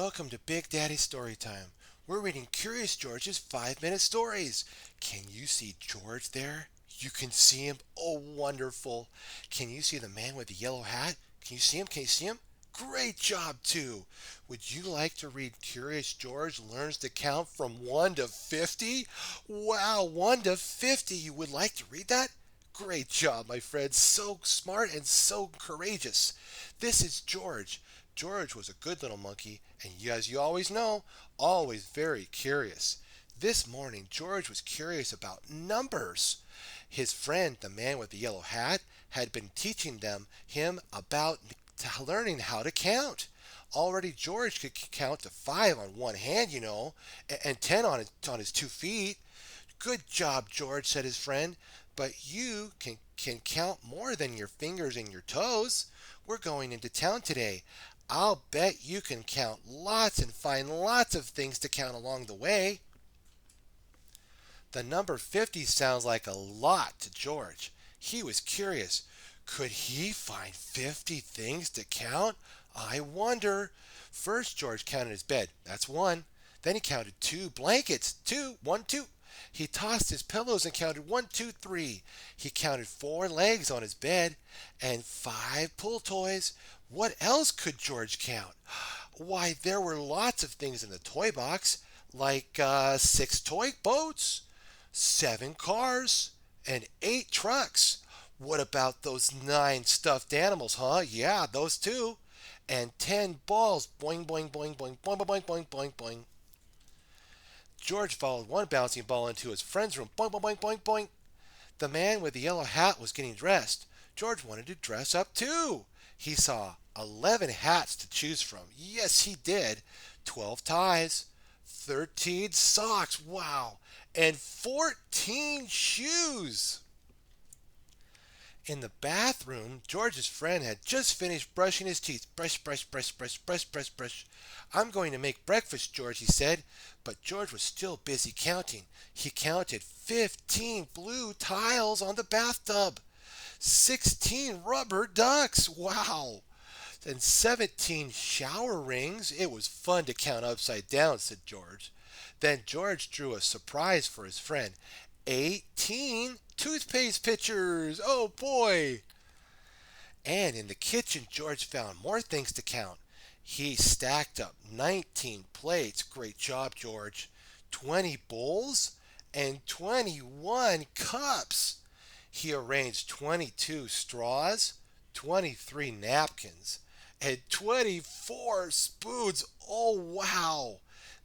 Welcome to Big Daddy Storytime. We're reading Curious George's 5-minute stories. Can you see George there? You can see him. Oh, wonderful. Can you see the man with the yellow hat? Can you see him? Can you see him? Great job, too. Would you like to read Curious George Learns to Count from 1 to 50? Wow, 1 to 50. You would like to read that? Great job, my friend. So smart and so courageous. This is George. George was a good little monkey, and as you always know, always very curious. This morning, George was curious about numbers. His friend, the man with the yellow hat, had been teaching him about learning how to count. Already George could count to 5 on one hand, and 10 on his 2 feet. Good job, George, said his friend, but you can count more than your fingers and your toes. We're going into town today. I'll bet you can count lots and find lots of things to count along the way. The number 50 sounds like a lot to George. He was curious. Could he find 50 things to count? I wonder. First, George counted his bed. That's one. Then he counted 2 blankets. 2, 1, 2. He tossed his pillows and counted 1, 2, 3. He counted 4 legs on his bed and 5 pull toys. What else could George count? Why, there were lots of things in the toy box, like 6 toy boats, 7 cars, and 8 trucks. What about those 9 stuffed animals, huh? Yeah, those too. And 10 balls. Boing, boing, boing, boing, boing, boing, boing, boing, boing. George followed one bouncing ball into his friend's room. Boing, boing, boing, boing, boing. The man with the yellow hat was getting dressed. George wanted to dress up too. He saw 11 hats to choose from. Yes, he did. 12 ties, 13 socks. Wow. And 14 shoes. In the bathroom, George's friend had just finished brushing his teeth. Brush, brush, brush, brush, brush, brush, brush. I'm going to make breakfast, George, he said. But George was still busy counting. He counted 15 blue tiles on the bathtub, 16 rubber ducks. Wow. And 17 shower rings. It was fun to count upside down, said George. Then George drew a surprise for his friend. 18 toothpaste pitchers. Oh boy. And in the kitchen, George found more things to count. He stacked up 19 plates. Great job, George. 20 bowls and 21 cups. He arranged 22 straws, 23 napkins, and 24 spoons. Oh, wow.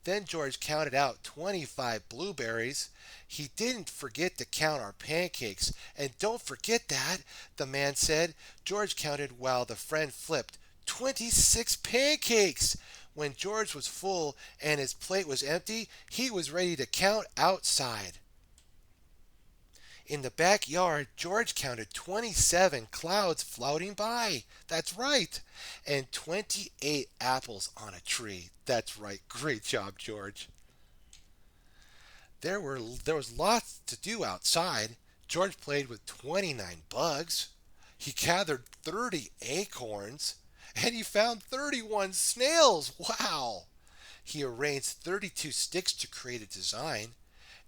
Then George counted out 25 blueberries. He didn't forget to count our pancakes. And don't forget that, the man said. George counted while the friend flipped. 26 pancakes. When George was full and his plate was empty, he was ready to count outside. In the backyard, George counted 27 clouds floating by. That's right. And 28 apples on a tree. That's right. Great job, George. There was lots to do outside. George played with 29 bugs. He gathered 30 acorns. And he found 31 snails. Wow. He arranged 32 sticks to create a design.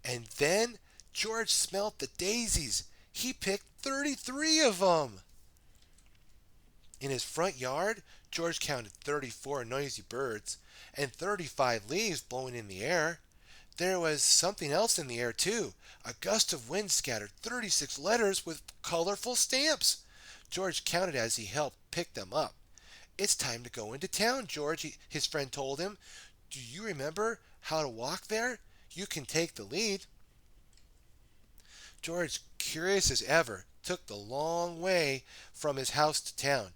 And then George smelt the daisies. He picked 33 of them. In his front yard, George counted 34 noisy birds and 35 leaves blowing in the air. There was something else in the air, too. A gust of wind scattered 36 letters with colorful stamps. George counted as he helped pick them up. It's time to go into town, George, his friend told him. Do you remember how to walk there? You can take the lead. George, curious as ever, took the long way from his house to town.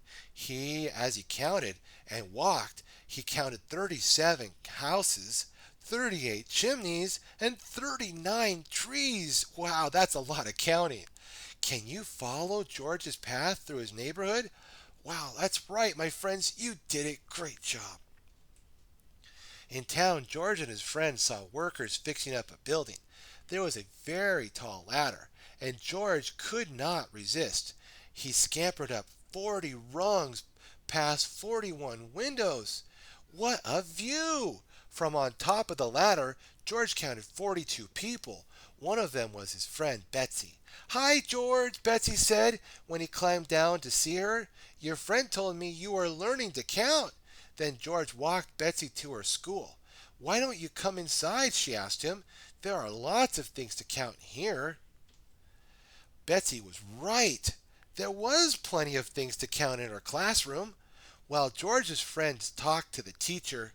As he counted and walked, he counted 37 houses, 38 chimneys, and 39 trees. Wow, that's a lot of counting. Can you follow George's path through his neighborhood? Wow, that's right, my friends. You did it. Great job. In town, George and his friends saw workers fixing up a building. There was a very tall ladder, and George could not resist. He scampered up 40 rungs past 41 windows. What a view! From on top of the ladder, George counted 42 people. One of them was his friend Betsy. "Hi, George," Betsy said when he climbed down to see her. "Your friend told me you are learning to count." Then George walked Betsy to her school. "Why don't you come inside?" she asked him. "There are lots of things to count here." Betsy was right. There was plenty of things to count in her classroom. While George's friends talked to the teacher,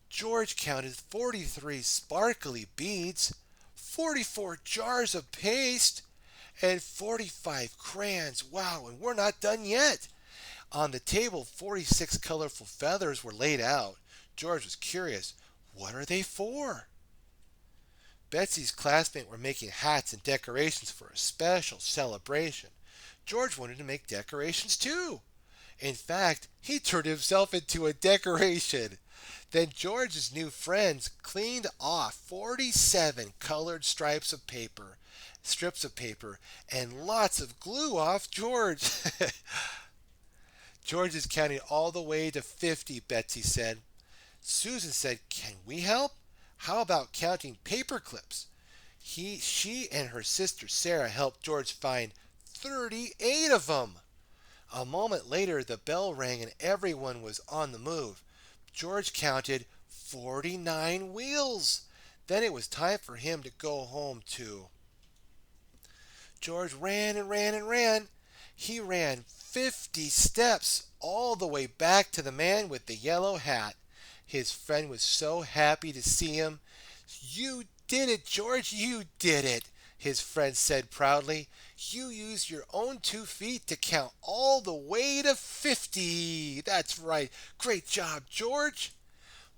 George counted 43 sparkly beads, 44 jars of paste, and 45 crayons. Wow, and we're not done yet. On the table, 46 colorful feathers were laid out. George was curious. What are they for? Betsy's classmates were making hats and decorations for a special celebration. George wanted to make decorations too. In fact, he turned himself into a decoration. Then George's new friends cleaned off 47 colored strips of paper, and lots of glue off George. "George is counting all the way to 50, Betsy said. Susan said, "Can we help? How about counting paper clips?" She and her sister Sarah helped George find 38 of them. A moment later, the bell rang and everyone was on the move. George counted 49 wheels. Then it was time for him to go home, too. George ran and ran and ran. He ran 50 steps all the way back to the man with the yellow hat. His friend was so happy to see him. "You did it, George, you did it," his friend said proudly. "You used your own 2 feet to count all the way to 50. That's right. Great job, George."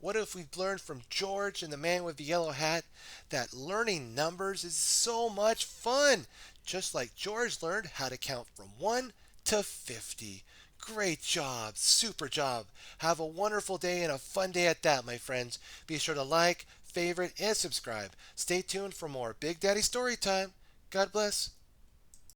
What if we learned from George and the man with the yellow hat that learning numbers is so much fun, just like George learned how to count from 1 to 50. Great job, super job. Have a wonderful day and a fun day at that, my friends. Be sure to like, favorite, and subscribe. Stay tuned for more Big Daddy Story Time. God bless.